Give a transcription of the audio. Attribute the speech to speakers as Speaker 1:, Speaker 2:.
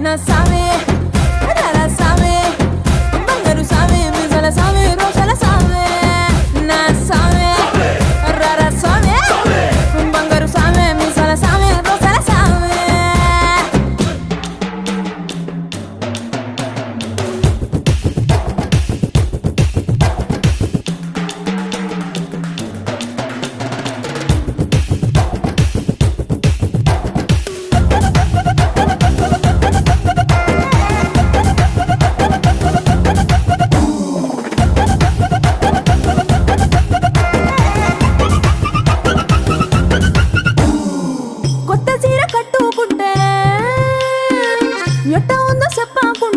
Speaker 1: నా సామి రర సామి బంగారు సామి మిజల సామి రోషల సామి నా సామి రర సామి బంగారు సామి మిజల సామి రోషల సామి కొత్త చీర కట్టుకుంటే ఎట్ట ఉందో చెప్పకుండా